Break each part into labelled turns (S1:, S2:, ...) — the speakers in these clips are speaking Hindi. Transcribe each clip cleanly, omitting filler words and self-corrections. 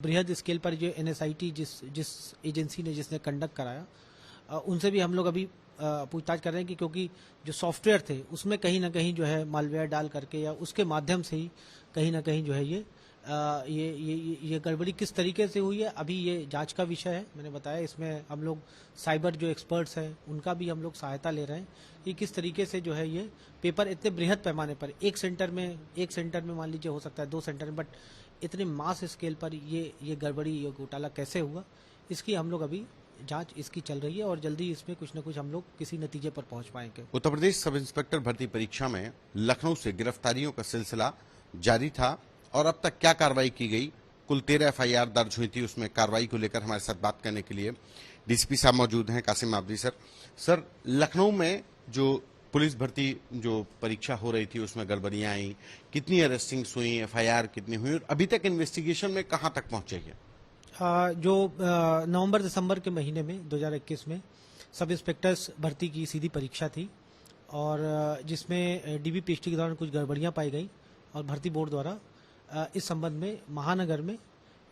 S1: बृहद स्केल पर जो एनएसआईटी जिस एजेंसी ने जिसने कंडक्ट कराया उनसे भी हम लोग अभी पूछताछ कर रहे हैं कि क्योंकि जो सॉफ्टवेयर थे उसमें कहीं ना कहीं जो है मालवेयर डाल करके या उसके माध्यम से ही कहीं ना कहीं जो है ये गड़बड़ी किस तरीके से हुई है अभी ये जांच का विषय है। मैंने बताया इसमें हम लोग साइबर जो एक्सपर्ट्स हैं उनका भी हम लोग सहायता ले रहे हैं कि किस तरीके से जो है ये पेपर इतने बृहद पैमाने पर एक सेंटर में मान लीजिए हो सकता है 2 सेंटर में, बट इतने मास स्केल पर ये गड़बड़ी ये घोटाला कैसे हुआ इसकी हम लोग अभी जांच इसकी चल रही है और जल्दी इसमें कुछ न कुछ हम लोग किसी नतीजे पर पहुंच पाएंगे।
S2: उत्तर प्रदेश सब इंस्पेक्टर भर्ती परीक्षा में लखनऊ से गिरफ्तारियों का सिलसिला जारी था और अब तक क्या कार्रवाई की गई, कुल 13 एफआईआर दर्ज हुई थी। उसमें कार्रवाई को लेकर हमारे साथ बात करने के लिए डीसीपी साहब मौजूद हैं, कासिम आबदी सर। सर, लखनऊ में जो पुलिस भर्ती जो परीक्षा हो रही थी उसमें गड़बड़ियां आई, कितनी अरेस्टिंग्स हुई, एफआईआर कितनी हुई और अभी तक इन्वेस्टिगेशन में कहां तक पहुंचे हैं?
S1: जो नवंबर दिसंबर के महीने में 2021 में सब इंस्पेक्टर्स भर्ती की सीधी परीक्षा थी और जिसमें डीबी पीएचडी के दौरान कुछ गड़बड़ियां पाई गई और भर्ती बोर्ड द्वारा इस संबंध में महानगर में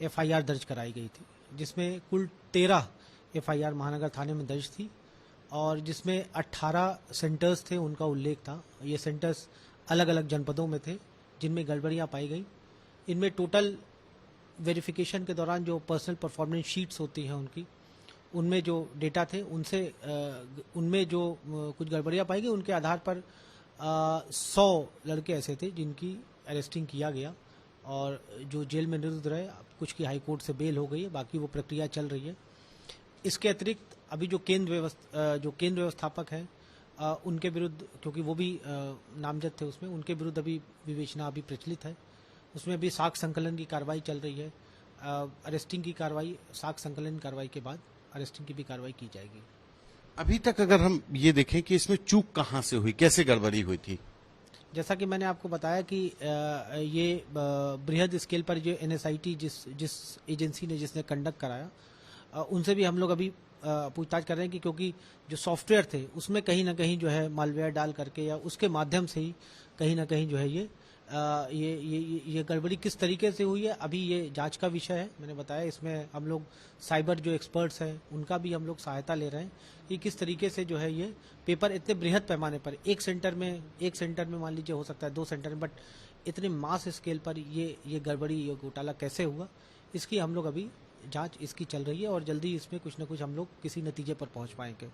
S1: एफआईआर दर्ज कराई गई थी, जिसमें कुल 13 एफआईआर महानगर थाने में दर्ज थी और जिसमें 18 सेंटर्स थे उनका उल्लेख था। ये सेंटर्स अलग अलग जनपदों में थे जिनमें गड़बड़ियां पाई गई। इनमें टोटल वेरिफिकेशन के दौरान जो पर्सनल परफॉर्मेंस शीट्स होती हैं उनमें जो डेटा थे उनमें जो कुछ गड़बड़ियां पाई गई उनके आधार पर 100 लड़के ऐसे थे जिनकी अरेस्टिंग किया गया और जो जेल में निरुद्ध रहे, कुछ की हाई कोर्ट से बेल हो गई है, बाकी वो प्रक्रिया चल रही है। इसके अतिरिक्त अभी जो केंद्र व्यवस्थापक हैं उनके विरुद्ध, क्योंकि वो भी नामजद थे उसमें, उनके विरुद्ध अभी विवेचना अभी प्रचलित है। उसमें अभी साक्ष्य संकलन की कार्रवाई चल रही है। अरेस्टिंग की कार्रवाई, साक्ष्य संकलन कार्रवाई के बाद अरेस्टिंग की भी कार्रवाई की जाएगी।
S2: अभी तक अगर हम ये देखें कि इसमें चूक कहां से हुई, कैसे गड़बड़ी हुई थी?
S1: जैसा कि मैंने आपको बताया कि ये बृहद स्केल पर जो एनएसआईटी जिस एजेंसी ने जिसने कंडक्ट कराया उनसे भी हम लोग अभी पूछताछ कर रहे हैं कि क्योंकि जो सॉफ्टवेयर थे उसमें कहीं ना कहीं जो है मालवेयर डाल करके या उसके माध्यम से ही कहीं ना कहीं जो है ये गड़बड़ी किस तरीके से हुई है अभी ये जांच का विषय है। मैंने बताया इसमें हम लोग साइबर जो एक्सपर्ट्स हैं उनका भी हम लोग सहायता ले रहे हैं कि किस तरीके से जो है ये पेपर इतने बृहद पैमाने पर एक सेंटर में मान लीजिए हो सकता है 2 सेंटर में, बट इतने मास स्केल पर ये गड़बड़ी ये घोटाला कैसे हुआ इसकी हम लोग अभी जांच इसकी चल रही है और जल्दी इसमें कुछ न कुछ हम लोग किसी नतीजे पर पहुंच पाएंगे।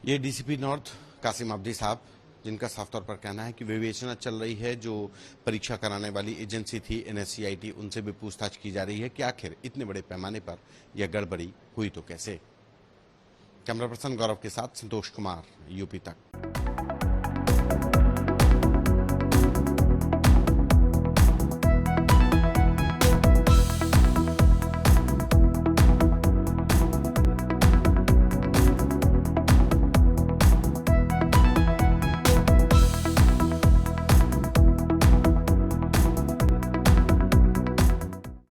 S2: ये डीसीपी नॉर्थ कासिम आबदी साहब, जिनका साफ तौर पर कहना है कि विवेचना चल रही है। जो परीक्षा कराने वाली एजेंसी थी एनएससीआईटी, उनसे भी पूछताछ की जा रही है कि आखिर इतने बड़े पैमाने पर यह गड़बड़ी हुई तो कैसे। कैमरा पर्सन गौरव के साथ संतोष कुमार, यूपी तक।